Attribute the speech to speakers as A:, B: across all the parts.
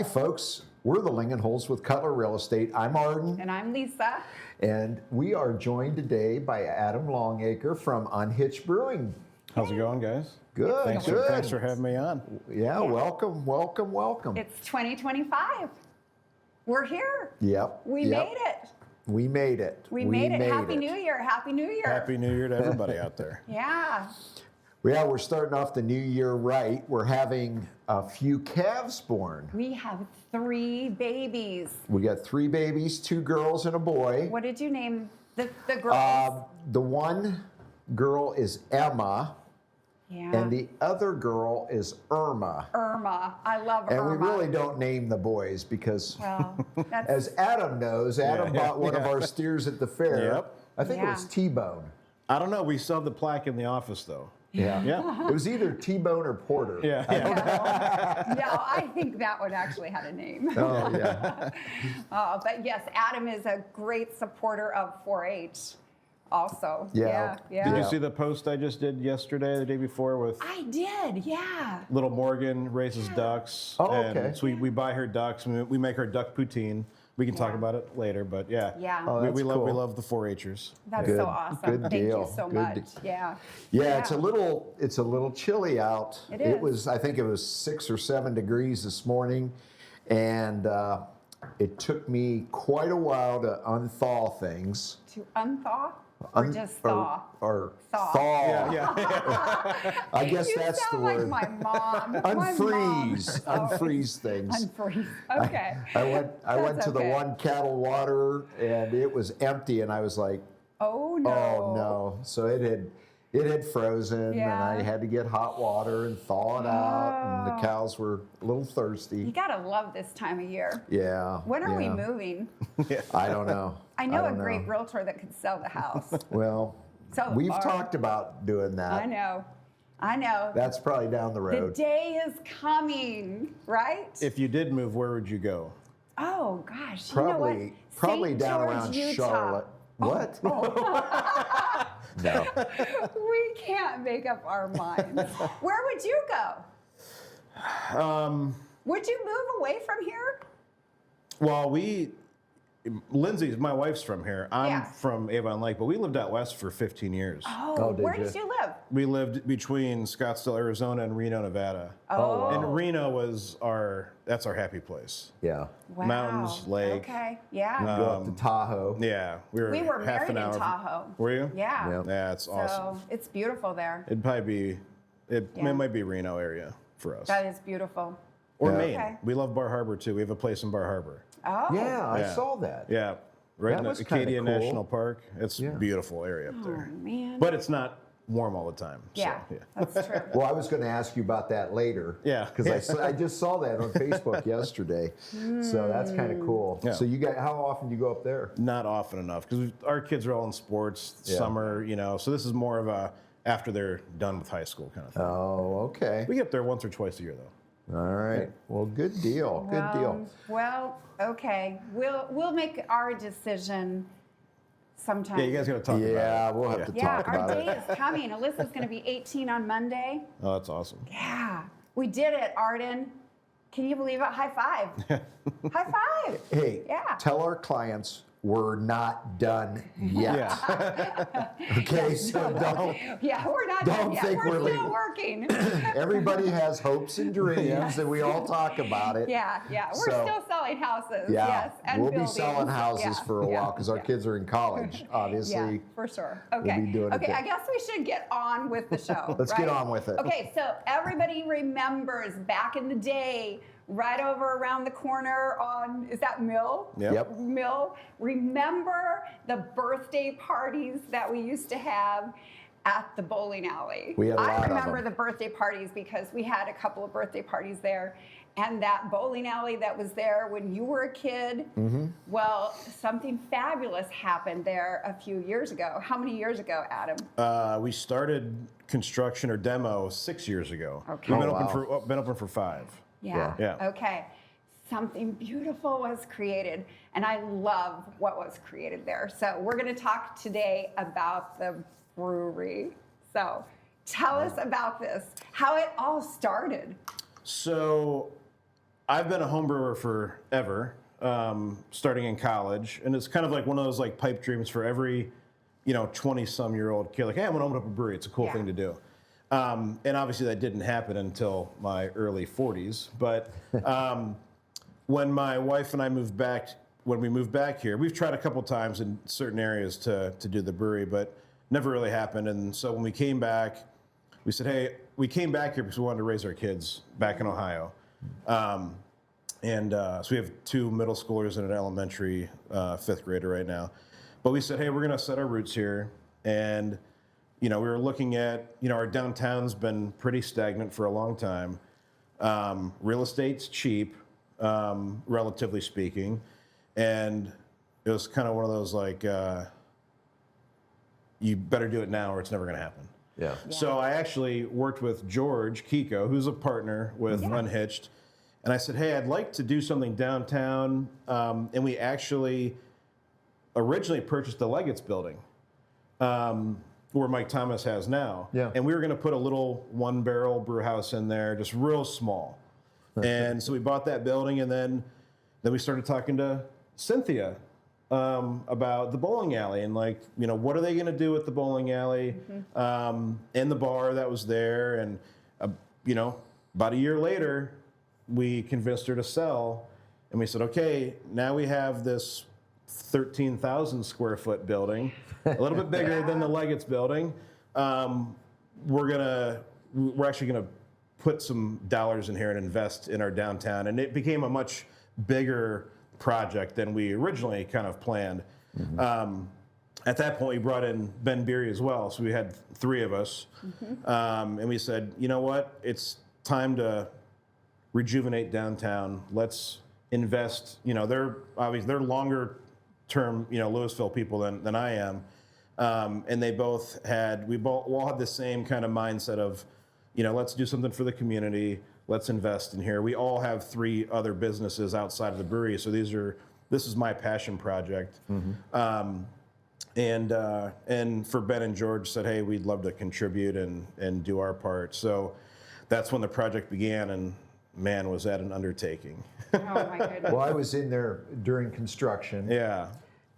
A: Hi, folks. We're the Lingenhoels with Cutler Real Estate. I'm Arden.
B: And I'm Lisa.
A: And we are joined today by Adam Longacre from Unhitched Brewing.
C: How's it going, guys?
A: Good,
C: Thanks for having me on.
A: Yeah, welcome.
B: It's 2025. We're here.
A: Yep.
B: We made it.
A: We made it.
B: We made it. Happy New Year. Happy New Year.
C: Happy New Year to everybody out there.
B: Yeah.
A: Yeah, we're starting off the new year right. We're having a few calves born.
B: We have 3 babies.
A: We got 3 babies, 2 girls and a boy.
B: What did you name the girls?
A: The one girl is Emma.
B: Yeah.
A: And the other girl is Irma.
B: Irma. I love Irma.
A: And we really don't name the boys because,
B: that's...
A: as Adam knows, Adam bought one of our steers at the fair.
C: Yep.
A: I think it was T-Bone.
C: I don't know. We still have the plaque in the office, though.
A: Yeah.
C: Yeah.
A: It was either T-Bone or Porter.
C: Yeah.
B: No, I think that one actually had a name.
A: Oh, yeah.
B: But yes, Adam is a great supporter of 4-H also.
A: Yeah.
C: Did you see the post I just did yesterday, the day before, with
B: I did, yeah.
C: little Morgan raises ducks.
A: Oh,
C: and
A: okay.
C: So we buy her ducks. We make her duck poutine. We can talk about it later, but yeah.
B: Yeah.
A: Oh,
C: we
A: that's cool.
C: love the 4-H'ers.
B: That's
A: Good.
B: so awesome.
A: Good
B: Thank
A: deal.
B: you so
A: Good
B: much.
A: de-
B: Yeah.
A: Yeah, it's a little chilly out.
B: It
A: It
B: is.
A: was, I think it was 6 or 7 degrees this morning, and it took me quite a while to unthaw things.
B: To unthaw or just thaw?
A: Or
B: Thaw.
A: thaw.
C: Yeah.
A: I guess
B: You
A: that's the
B: sound
A: word.
B: like my mom.
A: Unfreeze.
B: My mom.
A: Unfreeze things.
B: Unfreeze. Okay.
A: I went to the
B: okay.
A: one cattle water and it was empty and I was like,
B: Oh no.
A: oh no. So it had frozen
B: Yeah.
A: and I had to get hot water and thaw it out and the
B: Oh.
A: cows were a little thirsty.
B: You gotta love this time of year.
A: Yeah.
B: When are we
A: yeah.
B: moving?
A: I don't know.
B: I know a
A: don't
B: great realtor that could sell the house.
A: Well,
B: So
A: we've
B: far.
A: talked about doing that.
B: I know.
A: That's probably down the
B: The
A: road.
B: day is coming, right?
C: If you did move, where would you go?
B: Oh gosh, you know what?
A: Probably
B: St.
A: down
B: George,
A: around
B: Utah.
A: Charlotte. What? No.
B: We can't make up our minds. Where would you go? Would you move away from here?
C: Well, Lindsay's, my wife's from here. I'm
B: Yeah.
C: from Avon Lake, but we lived out west for 15 years.
B: Oh,
A: did
B: where
A: you?
B: did you live?
C: We lived between Scottsdale, Arizona, and Reno, Nevada.
B: Oh,
C: And Reno was that's our happy place.
A: Yeah.
B: wow.
C: mountains, lake.
B: Okay, yeah.
A: Go up to Tahoe.
C: Yeah, we
B: we were
C: half
B: married
C: an
B: in
C: hour.
B: Tahoe.
C: Were you?
B: Yeah.
A: Yeah.
C: Yeah, it's awesome.
B: So it's beautiful there.
C: It'd probably be, it
B: Yeah.
C: might be Reno area for us.
B: That is beautiful.
C: Or
A: Yeah.
C: Maine.
B: Okay.
C: We love Bar Harbor too. We have a place in Bar Harbor.
B: Oh.
A: Yeah, I
C: Yeah.
A: saw that.
C: Yeah, right
A: That
C: in the
A: was kinda
C: Acadia
A: cool.
C: National Park. It's a beautiful area up
B: Oh
C: there.
B: man.
C: But it's not warm all the time.
B: yeah,
C: So,
B: that's true.
A: Well, I was going to ask you about that later.
C: Yeah.
A: Because I just saw that on Facebook yesterday. So that's kind of cool.
C: Yeah.
A: So how often do you go up there?
C: Not often enough because our kids are all in sports,
A: Yeah.
C: summer, so this is more of a after they're done with high school kind of thing.
A: Oh, okay.
C: We get up there once or twice a year though.
A: All right. Well, good deal. Good deal.
B: Well, okay. We'll make our decision sometime.
C: Yeah, you guys got to talk about it.
A: Yeah, we'll have to
B: Yeah,
A: talk
B: our
A: about
B: day
A: it.
B: is coming. Alyssa's going to be 18 on Monday.
C: Oh, that's awesome.
B: Yeah, we did it, Arden. Can you believe it? High five. High five.
A: Hey,
B: Yeah.
A: tell our clients we're not done yet.
C: Yeah.
A: Okay, so don't.
B: Yeah, we're not
A: Don't
B: done yet.
A: think we're
B: We're still
A: leaving.
B: working.
A: Everybody has hopes and dreams, and we all talk about it.
B: Yeah. We're
A: So,
B: still selling houses.
A: Yeah,
B: Yes, and
A: we'll
B: buildings.
A: be selling houses
B: Yeah,
A: for a while because our
B: yeah.
A: kids are in college, obviously.
B: Yeah, for sure. Okay.
A: be doing it
B: okay,
A: there.
B: I guess we should get on with the show.
A: Let's get
B: right?
A: on with it.
B: Okay, so everybody remembers back in the day, right over around the corner on, is that Mill?
A: Yep.
B: Mill. Remember the birthday parties that we used to have at the bowling alley?
A: We had a lot
B: I
A: of
B: remember
A: them.
B: the birthday parties because we had a couple of birthday parties there. And that bowling alley that was there when you were a kid, well, something fabulous happened there a few years ago. How many years ago, Adam?
C: We started construction or demo 6 years ago.
B: Okay.
C: We've been,
A: Oh,
C: been open for 5.
B: Yeah.
C: Yeah.
B: Okay. Something beautiful was created, and I love what was created there. So we're going to talk today about the brewery. So tell us about this, how it all started.
C: So I've been a home brewer forever, starting in college, and it's kind of like one of those like pipe dreams for every, 20-some-year-old kid. Like, hey, I'm gonna open up a brewery. It's a cool thing to do. And obviously that didn't happen until my early 40s. But when my wife and I moved back, when we moved back here, we've tried a couple times in certain areas to do the brewery, but never really happened. And so when we came back, we said, hey, we came back here because we wanted to raise our kids back in Ohio. So we have 2 middle schoolers and an elementary 5th grader right now. But we said, hey, we're going to set our roots here. And, we were looking at, our downtown's been pretty stagnant for a long time. Real estate's cheap, relatively speaking. And it was kind of one of those like, you better do it now or it's never going to happen.
A: Yeah.
C: So I actually worked with George Kiko, who's a partner with Unhitched. And I said, hey, I'd like to do something downtown. And we actually originally purchased the Leggett's building, where Mike Thomas has now.
A: Yeah.
C: And we were going to put a little 1-barrel brew house in there, just real small. And so we bought that building, and then we started talking to Cynthia about the bowling alley and like, what are they going to do with the bowling alley and the bar that was there. And, about a year later, we convinced her to sell, and we said, okay, now we have this 13,000 square foot building, a little bit bigger than the Leggett's building. We're actually gonna put some dollars in here and invest in our downtown, and it became a much bigger project than we originally kind of planned. At that point, we brought in Ben Beery as well, so we had 3 of us, and we said, you know what, it's time to rejuvenate downtown. Let's invest. They're longer term, Louisville people than I am, and we all had the same kind of mindset of, let's do something for the community. Let's invest in here. We all have 3 other businesses outside of the brewery, so this is my passion project. And for Ben and George said, hey, we'd love to contribute and do our part. So that's when the project began, and man, was that an undertaking.
B: Oh my goodness.
A: Well, I was in there during construction.
C: Yeah.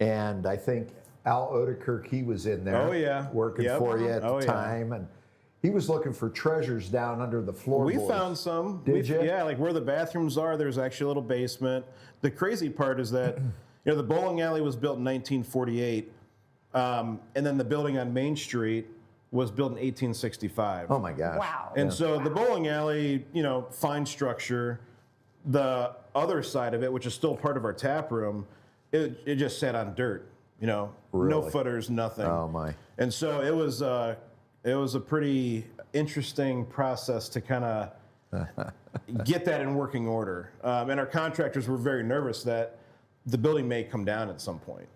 A: And I think Al Odekirk, he was in there.
C: Oh, yeah.
A: Working
C: Yep.
A: for you at
C: Oh,
A: the
C: yeah.
A: time. And he was looking for treasures down under the floorboards.
C: We found some.
A: Did you?
C: Yeah, like where the bathrooms are, there's actually a little basement. The crazy part is that, the bowling alley was built in 1948, and then the building on Main Street was built in 1865.
A: Oh my gosh.
B: Wow.
C: And so the bowling alley, fine structure. The other side of it, which is still part of our tap room, it just sat on dirt. No
A: Really?
C: footers, nothing.
A: Oh my.
C: And so it was a pretty interesting process to kind of get that in working order. And our contractors were very nervous that the building may come down at some point.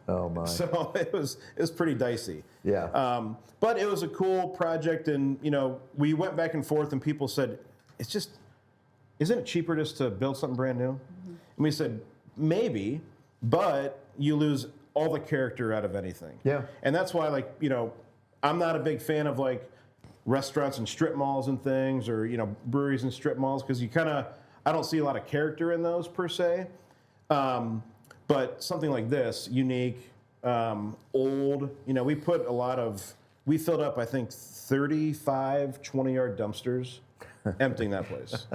A: Oh my.
C: So it was pretty dicey.
A: Yeah.
C: But it was a cool project, and we went back and forth, and people said, isn't it cheaper just to build something brand new? And we said, maybe, but you lose all the character out of anything.
A: Yeah.
C: And that's why, I'm not a big fan of restaurants and strip malls and things, or breweries and strip malls, because I don't see a lot of character in those per se. But something like this, unique, old, we filled up, I think, 35 20-yard dumpsters, emptying that place.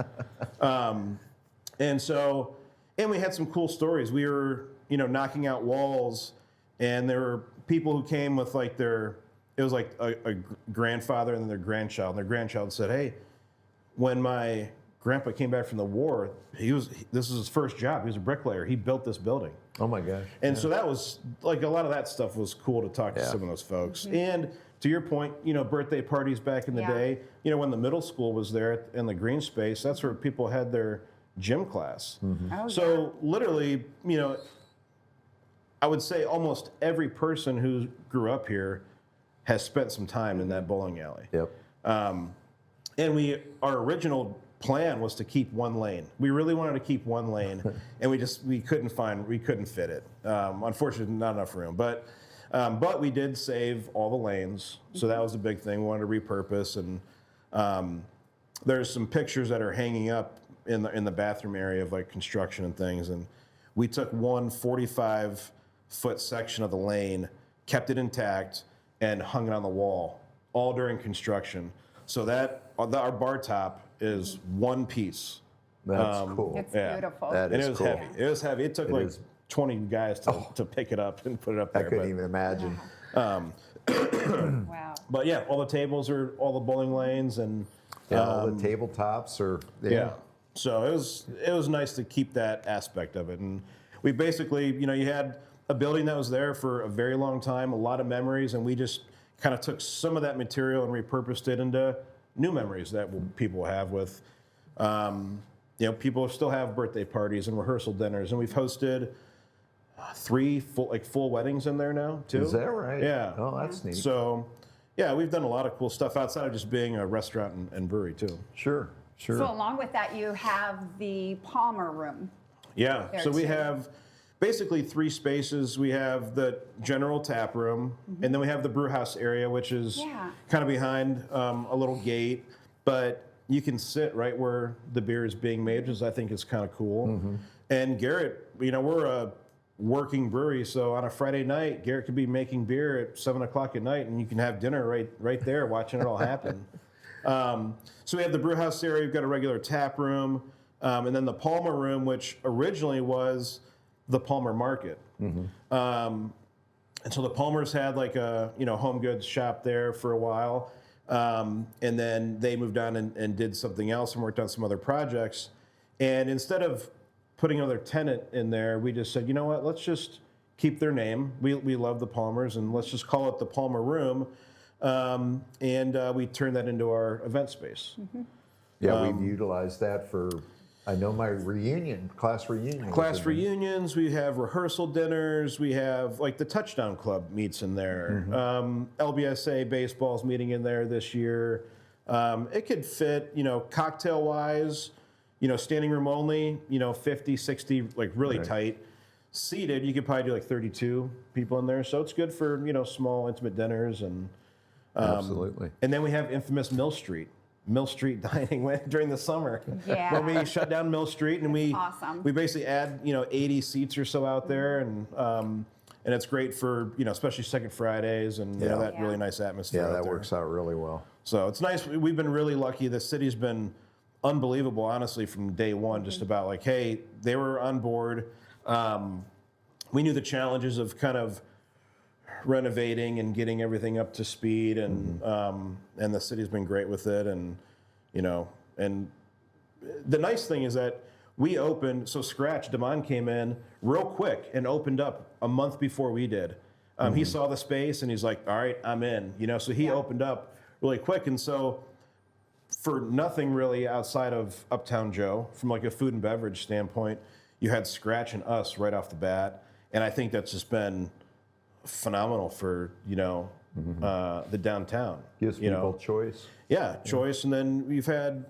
C: And we had some cool stories. We were, knocking out walls, and there were people who came with it was like a grandfather and then their grandchild. And their grandchild said, hey, when my grandpa came back from the war, this was his first job. He was a bricklayer. He built this building.
A: Oh my gosh.
C: And so that was a lot of that stuff was cool to talk to some of those folks. And to your point, birthday parties back in the day, when the middle school was there in the green space, that's where people had their gym class.
B: Oh,
C: So literally, I would say almost every person who grew up here has spent some time in that bowling alley.
A: Yep.
C: And our original plan was to keep one lane. We really wanted to keep one lane, and we couldn't fit it. Unfortunately, not enough room. But we did save all the lanes, so that was a big thing. We wanted to repurpose, and there's some pictures that are hanging up in the bathroom area of like construction and things, and we took one 45-foot section of the lane, kept it intact, and hung it on the wall all during construction. So that our bar top is one piece.
A: That's cool.
B: It's
C: Yeah.
B: beautiful.
A: That
C: And
A: is
C: it was
A: cool.
C: heavy. It was heavy. It took like
A: is.
C: 20 guys to pick it up and put it up
A: I
C: there.
A: couldn't even imagine.
B: Wow.
C: But yeah, all the tables are all the bowling lanes and
A: Yeah, all the tabletops are there.
C: yeah. So it was nice to keep that aspect of it. And we basically, you had a building that was there for a very long time, a lot of memories, and we just kind of took some of that material and repurposed it into new memories that people have with, people still have birthday parties and rehearsal dinners, and we've hosted 3 full weddings in there now too.
A: Is that right?
C: Yeah.
A: Oh, that's neat.
C: So, yeah, we've done a lot of cool stuff outside of just being a restaurant and brewery too.
A: Sure.
B: So along with that, you have the Palmer Room.
C: Yeah.
B: There
C: So we
B: too.
C: have basically 3 spaces. We have the general tap room, and then we have the brew house area, which is kind of behind a little gate, but you can sit right where the beer is being made, which I think is kind of cool. And Garrett, we're a working brewery, so on a Friday night, Garrett could be making beer at 7 o'clock at night, and you can have dinner right there, watching it all happen. So we have the brew house area. We've got a regular tap room, and then the Palmer room, which originally was the Palmer Market. And so the Palmers had like a home goods shop there for a while, and then they moved on and did something else and worked on some other projects. And instead of putting another tenant in there, we just said, you know what, let's just keep their name. We love the Palmers, and let's just call it the Palmer Room. And we turned that into our event space.
A: Yeah, we've utilized that for, I know my class reunion.
C: Class reunions, we have rehearsal dinners, we have like the Touchdown Club meets in there. LBSA baseball's meeting in there this year. It could fit, cocktail wise, standing room only, 50, 60, like really tight. Seated, you could probably do like 32 people in there. So it's good for, small intimate dinners and
A: Absolutely.
C: And then we have infamous Mill Street dining during the summer.
B: Yeah.
C: When we shut down Mill Street and we
B: awesome.
C: we basically add 80 seats or so out there, and it's great for especially second Fridays and that really nice atmosphere.
A: Yeah,
C: out
A: that
C: there.
A: works out really well.
C: So it's nice. We've been really lucky. The city's been unbelievable, honestly, from day one. Just about like, hey, they were on board. We knew the challenges of kind of renovating and getting everything up to speed, and the city's been great with it. And and the nice thing is that we opened. So Scratch Damon came in real quick and opened up a month before we did. He saw the space and he's like, all right, I'm in. So he opened up really quick, and so for nothing really outside of Uptown Joe, from like a food and beverage standpoint, you had Scratch and us right off the bat, and I think that's just been phenomenal for the downtown.
A: Gives people choice.
C: Yeah, choice, and then we've had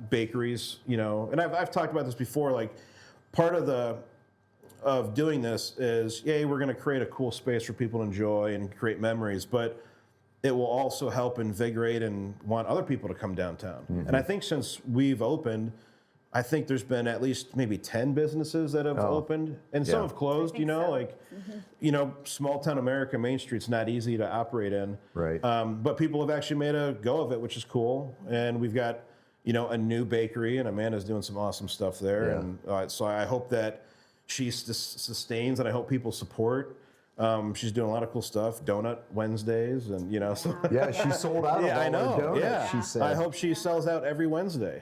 C: bakeries, and I've talked about this before. Like part of doing this is, we're going to create a cool space for people to enjoy and create memories, but it will also help invigorate and want other people to come downtown. And I think since we've opened, I think there's been at least maybe 10 businesses that have opened, and some have closed. Small town America, Main Street's not easy to operate in.
A: Right.
C: But people have actually made a go of it, which is cool. And we've got, a new bakery, and Amanda's doing some awesome stuff there.
A: Yeah.
C: And so I hope that she sustains, and I hope people support. She's doing a lot of cool stuff. Donut Wednesdays, and so.
A: Yeah, she sold out of all
C: I know.
A: her donuts,
C: Yeah,
A: she said.
C: I hope she sells out every Wednesday.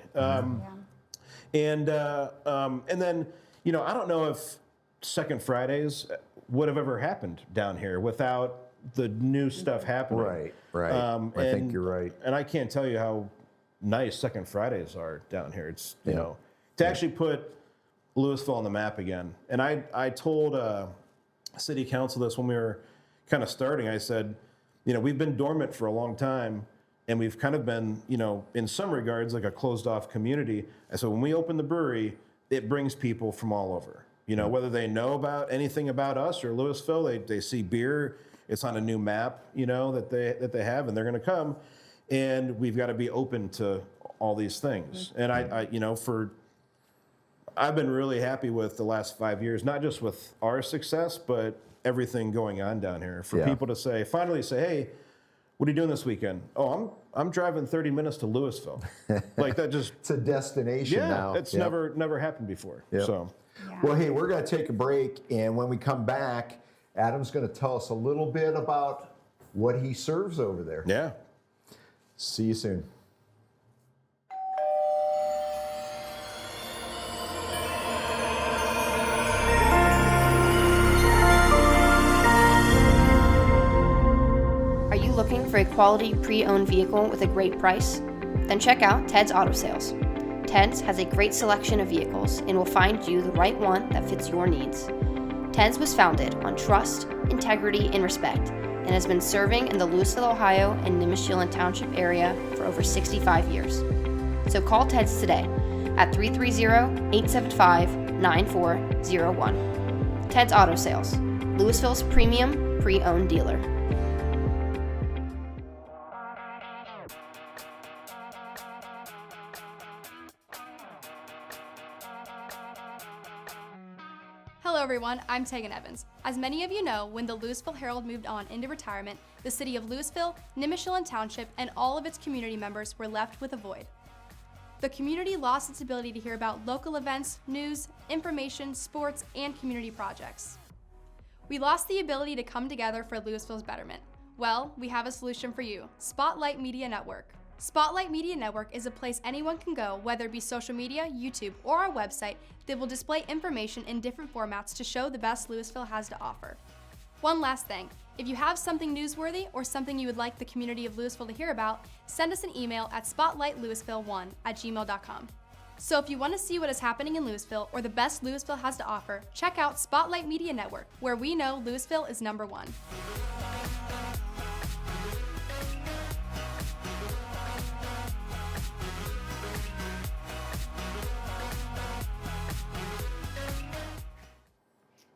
C: And then, I don't know if Second Fridays would have ever happened down here without the new stuff happening.
A: Right. I think you're right.
C: And I can't tell you how nice Second Fridays are down here. It's, to actually put Louisville on the map again. And I told City Council this when we were kind of starting. I said, we've been dormant for a long time, and we've kind of been, in some regards, like a closed-off community. And so when we open the brewery, it brings people from all over. Whether they know about anything about us or Louisville, they see beer, it's on a new map, that they have, and they're going to come. And we've got to be open to all these things. And I've been really happy with the last 5 years, not just with our success, but everything going on down here. For people to finally say, hey, what are you doing this weekend? Oh, I'm driving 30 minutes to Louisville. Like that just
A: It's a destination now.
C: It's never happened before.
A: Yep.
C: So
A: Well, hey, we're going to take a break, and when we come back, Adam's going to tell us a little bit about what he serves over there.
C: yeah.
A: See you soon.
D: Are you looking for a quality pre-owned vehicle with a great price? Then check out Ted's Auto Sales. Ted's has a great selection of vehicles and will find you the right one that fits your needs. Ted's was founded on trust, integrity, and respect, and has been serving in the Louisville, Ohio and Nimishillen Township area for over 65 years. So call Ted's today at 330-875-9401. Ted's Auto Sales, Louisville's premium pre-owned dealer.
E: Hello everyone, I'm Tegan Evans. As many of you know, when the Louisville Herald moved on into retirement, the city of Louisville, Nimishillen Township, and all of its community members were left with a void. The community lost its ability to hear about local events, news, information, sports, and community projects. We lost the ability to come together for Louisville's betterment. Well, we have a solution for you, Spotlight Media Network. Spotlight Media Network is a place anyone can go, whether it be social media, YouTube, or our website, that will display information in different formats to show the best Louisville has to offer. One last thing, if you have something newsworthy or something you would like the community of Louisville to hear about, send us an email at spotlightlouisville1@gmail.com. So if you want to see what is happening in Louisville or the best Louisville has to offer, check out Spotlight Media Network, where we know Louisville is number one.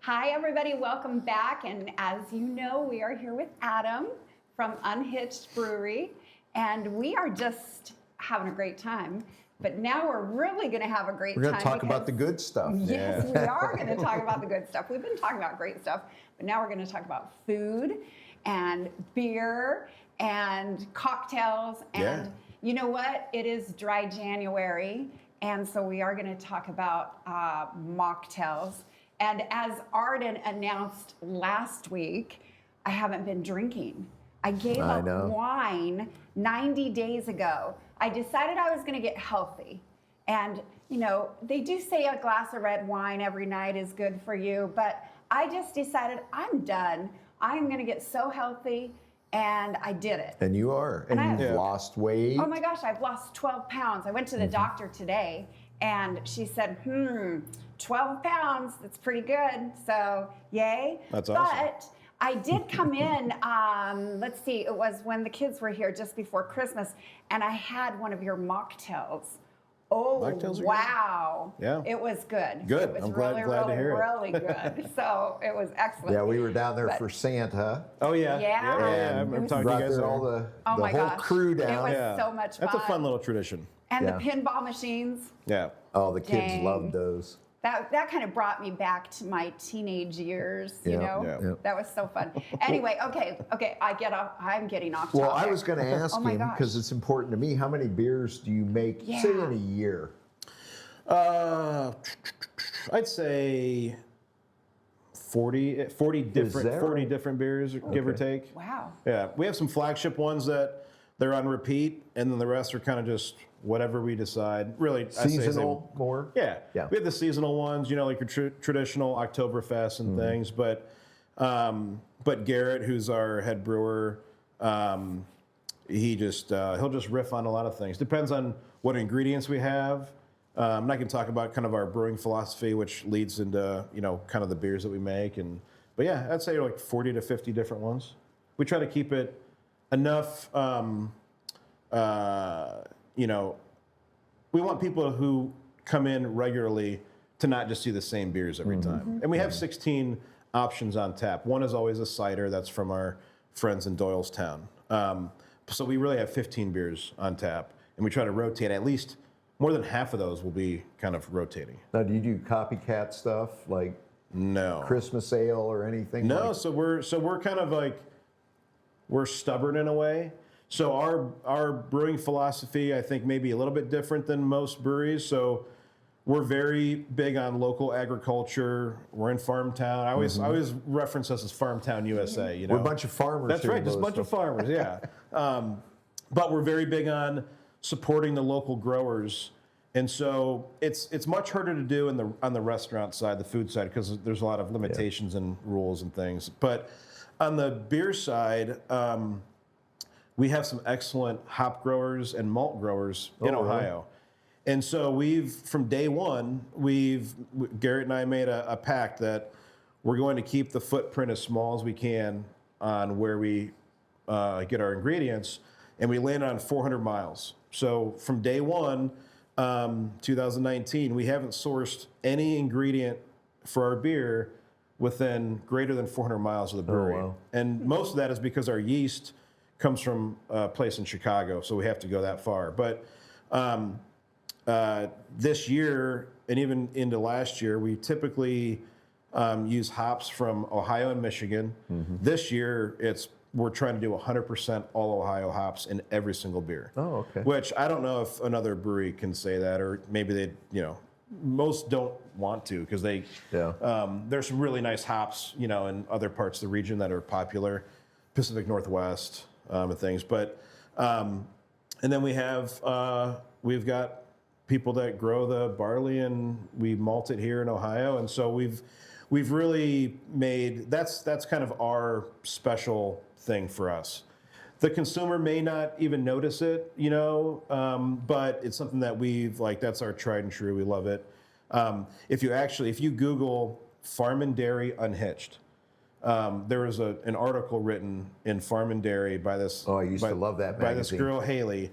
B: Hi, everybody. Welcome back. And as you know, we are here with Adam from Unhitched Brewery, and we are just having a great time. But now we're really going to have a great time.
A: We're going to talk about the good stuff.
B: Yes, we are going to talk about the good stuff. We've been talking about great stuff, but now we're going to talk about food and beer and cocktails. And you know what? It is dry January, and so we are going to talk about mocktails. And as Arden announced last week, I haven't been drinking. I gave up wine 90 days ago. I decided I was going to get healthy. And, you know, they do say a glass of red wine every night is good for you, but I just decided I'm done. I'm going to get so healthy, and I did it.
A: And you are. And you've lost weight.
B: Oh my gosh, I've lost 12 pounds. I went to the doctor today, and she said, 12 pounds, that's pretty good. So, yay.
C: That's awesome.
B: But I did come in, let's see, it was when the kids were here just before Christmas, and I had one of your mocktails. Oh,
C: Mocktails are
B: wow.
C: good. Yeah.
B: It was good.
C: Good.
B: It was
C: I'm
B: really,
C: glad to hear it.
B: really good. So it was excellent.
A: Yeah, we were down there
B: But-
A: for Santa.
C: Oh yeah.
B: Yeah.
C: I'm talking to
A: Brought
C: you guys.
A: all the
B: Oh my
A: whole
B: gosh.
A: crew down.
B: It was so much fun.
C: That's a fun little tradition.
B: And
A: Yeah.
B: the pinball machines.
C: Yeah.
A: Oh, the kids
B: Dang.
A: loved those.
B: That kind of brought me back to my teenage years, you
A: Yeah,
B: know?
C: yeah.
B: That was so fun. Anyway, okay, I'm getting off
A: Well,
B: topic.
A: I was going to ask
B: Oh my
A: him,
B: gosh.
A: because it's important to me, how many beers do you make, say,
B: Yeah.
A: in a year?
C: I'd say 40 different beers, give or
A: Okay.
C: take.
B: Wow.
C: Yeah, we have some flagship ones that they're on repeat, and then the rest are kind of just whatever we decide. Really,
A: Seasonal more?
C: Yeah,
A: Yeah.
C: We have the seasonal ones, you know, like your traditional Oktoberfest and things. But Garrett, who's our head brewer, he'll just riff on a lot of things. Depends on what ingredients we have. I'm not going to talk about kind of our brewing philosophy, which leads into kind of the beers that we make. But yeah, I'd say like 40 to 50 different ones. We try to keep it enough. We want people who come in regularly to not just see the same beers every time. And we have 16 options on tap. One is always a cider that's from our friends in Doylestown. So we really have 15 beers on tap. and we try to rotate at least more than half of those will be kind of rotating.
A: Now, do you do copycat stuff like
C: No.
A: Christmas ale or anything?
C: No,
A: like?
C: so we're kind of like, we're stubborn in a way. So our brewing philosophy, I think, may be a little bit different than most breweries. So we're very big on local agriculture. We're in farm town. I always reference us as Farm Town USA. You know,
A: We're a bunch of farmers.
C: that's
A: here in
C: right, just a bunch of
A: Louisville.
C: farmers. Yeah, but we're very big on supporting the local growers. And so it's much harder to do on the restaurant side, the food side, because there's a lot of limitations and rules and things. But on the beer side, we have some excellent hop growers and malt growers in
A: really?
C: Ohio. And so from day one, Garrett and I made a pact that we're going to keep the footprint as small as we can on where we get our ingredients, and we landed on 400 miles. So from day one, 2019, we haven't sourced any ingredient for our beer within greater than 400 miles of the brewery.
A: wow.
C: And most of that is because our yeast comes from a place in Chicago, so we have to go that far. But this year, and even into last year, we typically use hops from Ohio and Michigan. This year, we're trying to do 100% all Ohio hops in every single beer.
A: Oh, okay.
C: Which I don't know if another brewery can say that, or maybe most don't want to, because there's some really nice hops, in other parts of the region that are popular, Pacific Northwest and things. But and then we've got people that grow the barley, and we malt it here in Ohio, and so we've really made that's kind of our special thing for us. The consumer may not even notice it, but it's something that that's our tried and true. We love it. If you Google Farm and Dairy Unhitched, there was an article written in Farm and Dairy by this.
A: Oh, I used to love that magazine.
C: By this girl Haley,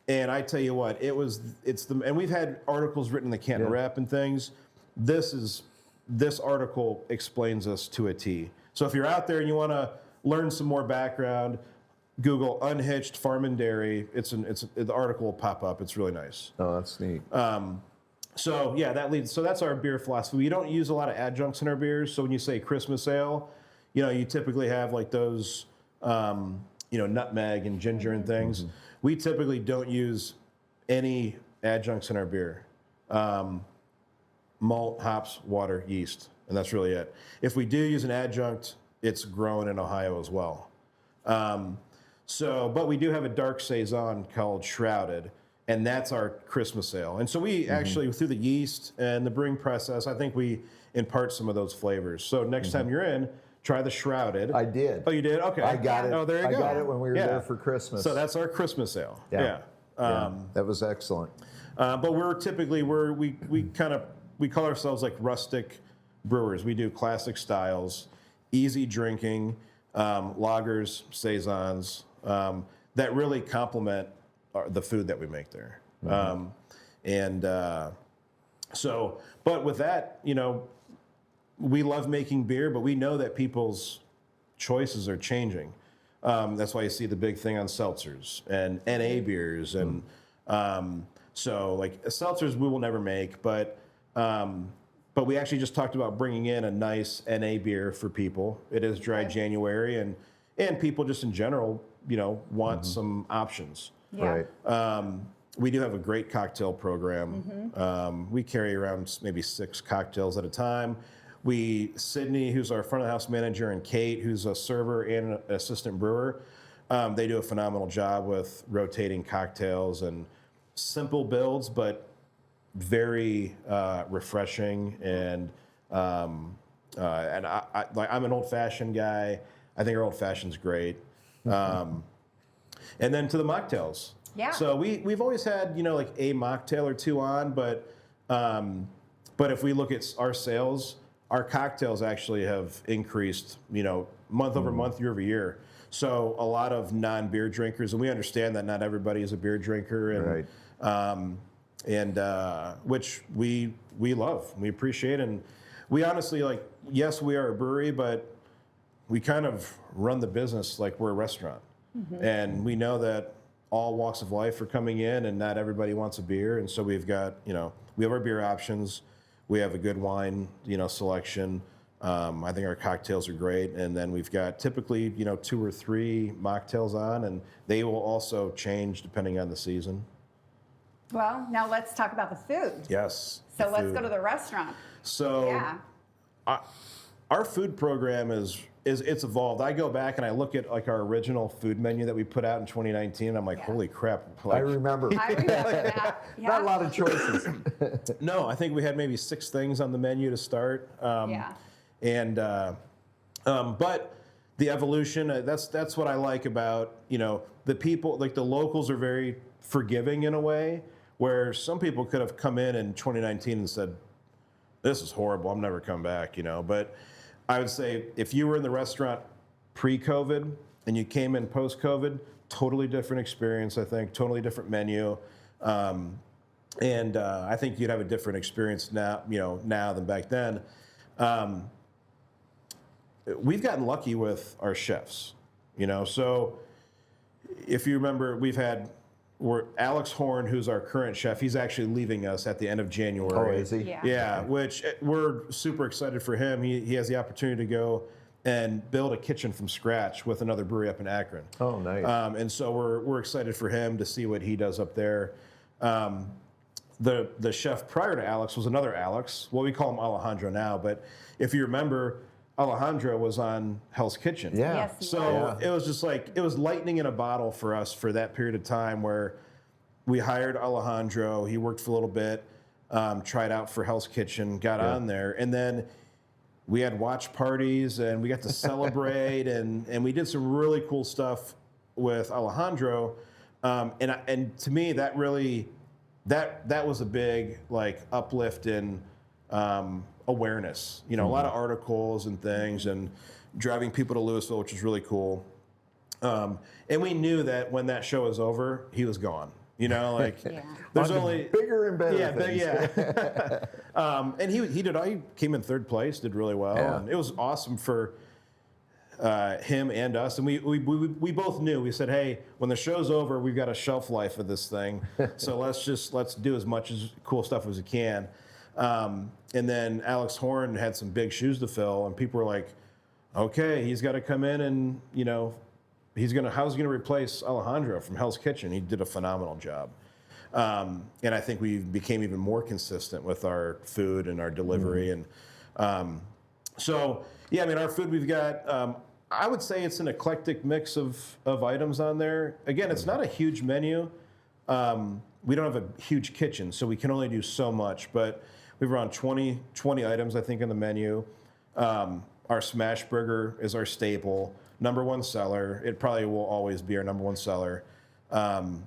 C: and I tell you what, and we've had articles written in the Canton Rep and things. This article explains us to a T. So if you're out there and you want to learn some more background, Google Unhitched Farm and Dairy. The article will pop up. It's really nice.
A: Oh, that's neat.
C: So that's our beer philosophy. We don't use a lot of adjuncts in our beers. So when you say Christmas ale, you typically have like those, nutmeg and ginger and things. We typically don't use any adjuncts in our beer. Malt, hops, water, yeast, and that's really it. If we do use an adjunct, it's grown in Ohio as well. But we do have a dark saison called Shrouded, and that's our Christmas ale. And so we actually, through the yeast and the brewing process, I think we impart some of those flavors. So next time you're in, try the Shrouded.
A: I did.
C: Oh, you did? Okay.
A: I got it.
C: Oh, there you go.
A: I got it when we were there for Christmas.
C: So that's our Christmas ale. Yeah.
A: That was excellent.
C: But we're typically, we call ourselves like rustic brewers. We do classic styles, easy drinking, lagers, saisons, that really complement the food that we make there. But with that, we love making beer, but we know that people's choices are changing. That's why you see the big thing on seltzers and NA beers. And so like seltzers we will never make, but we actually just talked about bringing in a nice NA beer for people. It is dry January, and people just in general, want some options.
B: Yeah.
A: Right.
C: We do have a great cocktail program. We carry around maybe 6 cocktails at a time. Sydney, who's our front of the house manager, and Kate, who's a server and an assistant brewer, they do a phenomenal job with rotating cocktails and simple builds, but very refreshing. And I'm an old-fashioned guy. I think our old-fashioned's great. And then to the mocktails.
B: Yeah.
C: So we've always had like a mocktail or two on, but if we look at our sales, our cocktails actually have increased, month over month, year over year. So a lot of non-beer drinkers, and we understand that not everybody is a beer drinker, and which we love, we appreciate, and we honestly yes, we are a brewery, but we kind of run the business like we're a restaurant, and we know that all walks of life are coming in, and not everybody wants a beer. And so we've got, we have our beer options. We have a good wine, selection. I think our cocktails are great. And then we've got typically, 2 or 3 mocktails on, and they will also change depending on the season.
B: Well, now let's talk about the food.
C: Yes.
B: So let's go to the restaurant.
C: So
B: Yeah.
C: our food program it's evolved. I go back and I look at like our original food menu that we put out in 2019. I'm like, holy crap.
A: I remember.
B: I remember that. Yeah.
A: Not a lot of choices.
C: No, I think we had maybe 6 things on the menu to start. And but the evolution, that's what I like about, the people, like the locals are very forgiving in a way, where some people could have come in 2019 and said, this is horrible, I'm never coming back, But I would say if you were in the restaurant pre-COVID and you came in post-COVID, totally different experience, I think, totally different menu. And I think you'd have a different experience now, now than back then. We've gotten lucky with our chefs, so if you remember, Alex Horn, who's our current chef, he's actually leaving us at the end of January.
A: Oh, is he?
C: Yeah, which we're super excited for him. He has the opportunity to go and build a kitchen from scratch with another brewery up in Akron.
A: Oh, nice.
C: And so we're excited for him to see what he does up there. The chef prior to Alex was another Alex. Well, we call him Alejandro now, but if you remember, Alejandro was on Hell's Kitchen.
A: Yeah.
B: Yes, he
C: So it was just like, it was lightning in a bottle for us for that period of time where we hired Alejandro. He worked for a little bit, tried out for Hell's Kitchen, got on there. And then we had watch parties and we got to celebrate and we did some really cool stuff with Alejandro. And to me, that really, that was a big like uplift in awareness. A lot of articles and things and driving people to Louisville, which is really cool. And we knew that when that show was over, he was gone. There's only
A: bigger and better things.
C: And he came in 3rd place, did really well.
A: Yeah.
C: And it was awesome for him and us. And we both knew, we said, hey, when the show's over, we've got a shelf life of this thing. So let's do as much cool stuff as we can. And then Alex Horn had some big shoes to fill, and people were like, okay, he's got to come in and, how's he going to replace Alejandro from Hell's Kitchen? He did a phenomenal job. And I think we became even more consistent with our food and our delivery. And our food, we've got, I would say it's an eclectic mix of items on there. Again, it's not a huge menu. We don't have a huge kitchen, so we can only do so much, but we have around 20 items, I think, on the menu. Our smash burger is our staple, #1 seller. It probably will always be our #1 seller. And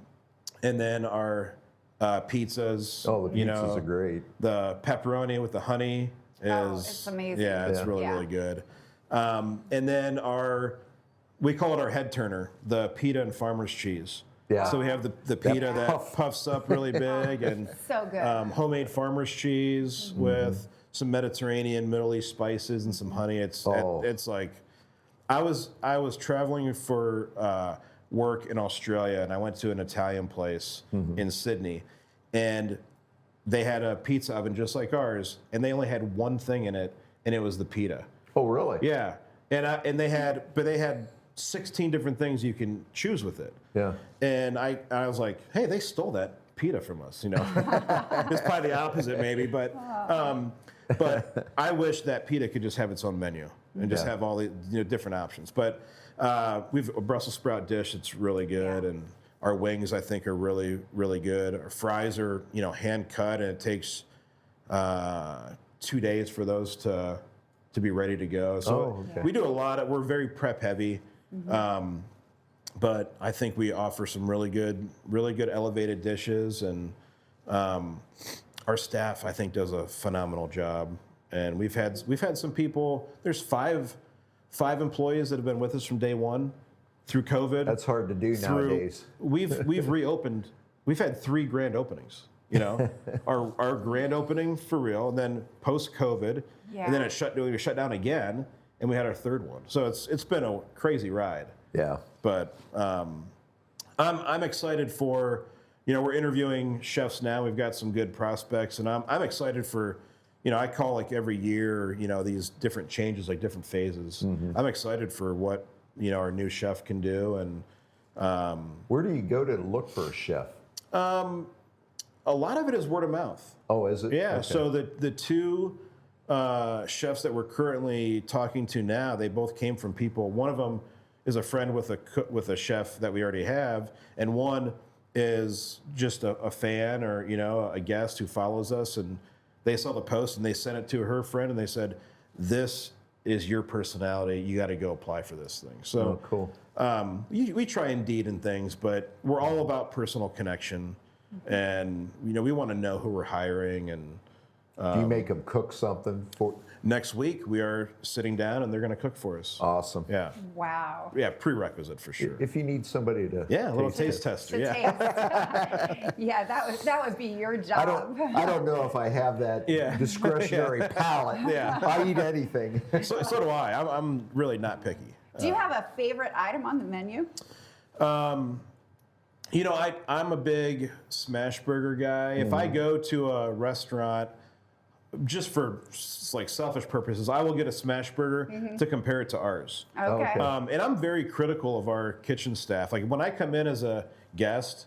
C: then our pizzas.
A: Oh, the pizzas are great.
C: The pepperoni with the honey is
B: it's amazing.
C: Yeah, it's really good. And then we call it our head turner, the pita and farmer's cheese.
A: Yeah.
C: So we have the pita that puffs up really big and
B: So good.
C: Homemade farmer's cheese with some Mediterranean, Middle East spices and some honey. It's like, I was traveling for work in Australia, and I went to an Italian place in Sydney, and they had a pizza oven just like ours, and they only had one thing in it, and it was the pita.
A: Oh, really?
C: Yeah, and they had 16 different things you can choose with it.
A: Yeah.
C: And I was like, hey, they stole that pita from us, It's probably the opposite maybe, but I wish that pita could just have its own menu and just have all the different options. But we've a Brussels sprout dish that's really good, and our wings I think are really, really good. Our fries are hand cut, and it takes 2 days for those to be ready to go. So we do we're very prep heavy. But I think we offer some really good elevated dishes, and our staff I think does a phenomenal job. And we've had some people. There's five employees that have been with us from day one through COVID.
A: That's hard to do nowadays.
C: We've reopened. We've had 3 grand openings. Our grand opening for real, and then post COVID, and then we shut down again, and we had our 3rd one. So it's been a crazy ride.
A: Yeah.
C: But I'm excited for, we're interviewing chefs now. We've got some good prospects, and I'm excited for, I call like every year, these different changes, like different phases. I'm excited for what, our new chef can do. And
A: Where do you go to look for a chef?
C: a lot of it is word of mouth.
A: Oh, is it?
C: Yeah.
A: Okay.
C: So the two chefs that we're currently talking to now, they both came from people. One of them is a friend with a chef that we already have, and one is just a fan or a guest who follows us, and they saw the post and they sent it to her friend and they said, "This is your personality. You got to go apply for this thing." So
A: cool.
C: We try Indeed and things, but we're all about personal connection, and we want to know who we're hiring. And
A: Do you make them cook something for?
C: next week we are sitting down and they're going to cook for us.
A: Awesome.
C: Yeah,
B: Wow.
C: yeah, prerequisite for sure.
A: If you need somebody to.
C: Yeah, a little taste tester.
B: To
C: Yeah.
B: taste. Yeah, that would be your job.
A: I don't know if I have that
C: Yeah.
A: discretionary palate.
C: Yeah.
A: I eat anything.
C: So do I. I'm really not picky.
B: Do you have a favorite item on the menu?
C: I'm a big smash burger guy. If I go to a restaurant, just for like selfish purposes, I will get a smash burger to compare it to ours.
B: Okay.
A: Okay.
C: And I'm very critical of our kitchen staff. Like when I come in as a guest,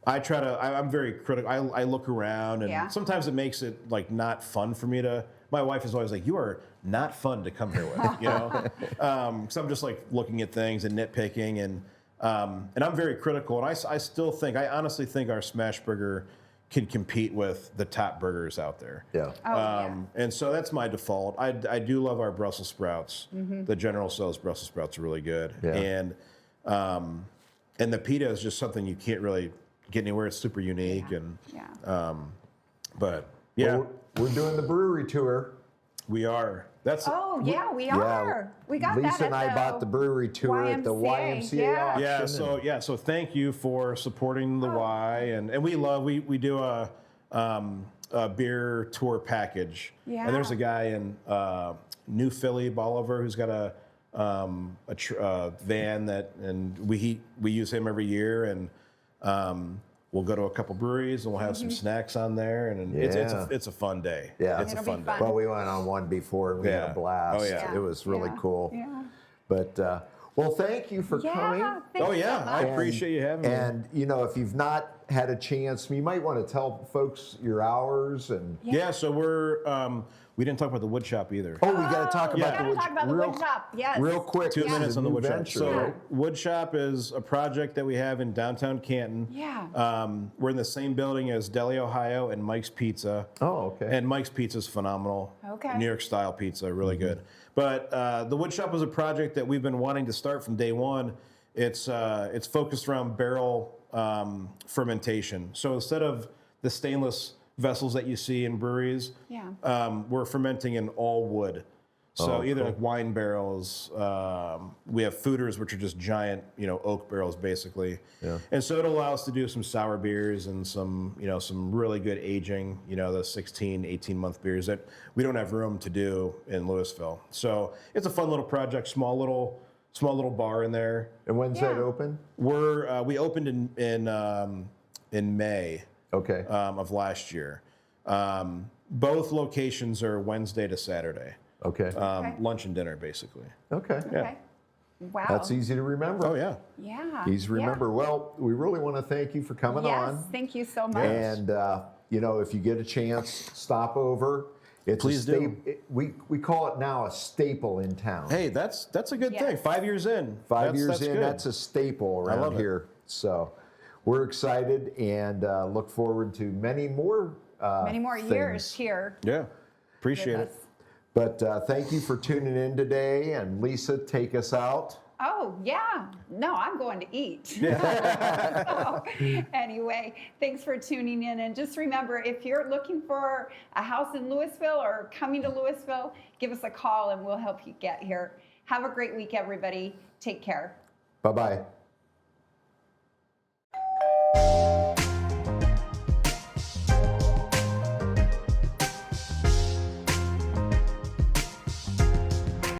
C: I'm very critical. I look around, and
B: Yeah.
C: sometimes it makes it like not fun for me to. My wife is always like, "You are not fun to come here with," because I'm just like looking at things and nitpicking, and I'm very critical. And I honestly think our smash burger can compete with the top burgers out there.
A: Yeah.
B: Oh, yeah.
C: And so that's my default. I do love our Brussels sprouts. The General Tso's Brussels sprouts are really good.
A: Yeah.
C: And the pita is just something you can't really get anywhere. It's super unique.
B: Yeah.
C: And
B: Yeah.
C: but yeah,
A: Well, we're doing the brewery tour.
C: we are. That's
B: Oh, yeah, we are. We got
A: Lisa
B: that
A: and I bought the brewery tour at the YMCA
B: yeah.
A: auction.
C: So thank you for supporting the Y, and we do a beer tour package.
B: Yeah.
C: And there's a guy in New Philly, Bolivar, who's got a van and we use him every year, and we'll go to a couple breweries and we'll have some snacks on there, and it's a fun day.
A: Yeah.
C: It's a
B: It'll
C: fun
B: be
C: day.
B: fun.
A: Well, we went on one before and we had
C: Yeah.
A: a blast.
C: Oh, yeah.
A: It was really cool.
B: Yeah.
A: But, well, thank you for coming.
B: Yeah. Thank
C: Oh
B: you
C: yeah,
B: so
C: I
B: much.
C: appreciate you having me.
A: And, if you've not had a chance, you might want to tell folks your hours and.
C: Yeah, so we didn't talk about the wood shop either.
A: Oh, we got to talk
B: we
A: about
B: gotta
A: the wood
B: talk about the wood shop. Yes.
A: Real quick.
C: 2
A: this is
C: minutes
A: a
C: on the
A: new
C: wood shop.
A: venture,
C: So,
A: right?
C: wood shop is a project that we have in downtown Canton.
B: Yeah.
C: We're in the same building as Deli Ohio and Mike's Pizza.
A: Oh, okay.
C: And Mike's Pizza is phenomenal.
B: Okay.
C: New York style pizza, really good. But the wood shop is a project that we've been wanting to start from day one. It's focused around barrel fermentation. So instead of the stainless vessels that you see in breweries,
B: Yeah.
C: we're fermenting in all wood. So
A: Oh,
C: either
A: cool.
C: like wine barrels, we have fooders, which are just giant, oak barrels basically.
A: Yeah.
C: And so it allows us to do some sour beers and some really good aging, the 16, 18-month beers that we don't have room to do in Louisville. So it's a fun little project, small little bar in there.
A: And when's that
B: Yeah.
A: open?
C: We opened in May
A: Okay.
C: of last year. Both locations are Wednesday to Saturday.
A: Okay.
B: Okay.
C: Lunch and dinner, basically.
A: Okay.
B: Okay. Wow.
A: That's easy to remember.
C: Oh, yeah.
B: Yeah.
A: Easy to remember. Well, we really want to thank you for coming
B: Yes.
A: on.
B: Thank you so much.
A: And if you get a chance, stop over. It's
C: Please do.
A: We call it now a staple in town.
C: Hey, that's a good
B: Yes.
C: thing. 5 years in.
A: 5 years
C: that's
A: in,
C: good.
A: that's a staple around
C: love it.
A: here. So we're excited and look forward to many more.
B: Many more years
A: things.
B: here.
C: Yeah. Appreciate
B: with
C: it.
B: us.
A: But thank you for tuning in today. And Lisa, take us out.
B: Oh, yeah. No, I'm going to eat. So, anyway, thanks for tuning in. And just remember, if you're looking for a house in Louisville or coming to Louisville, give us a call and we'll help you get here. Have a great week, everybody. Take care.
A: Bye-bye.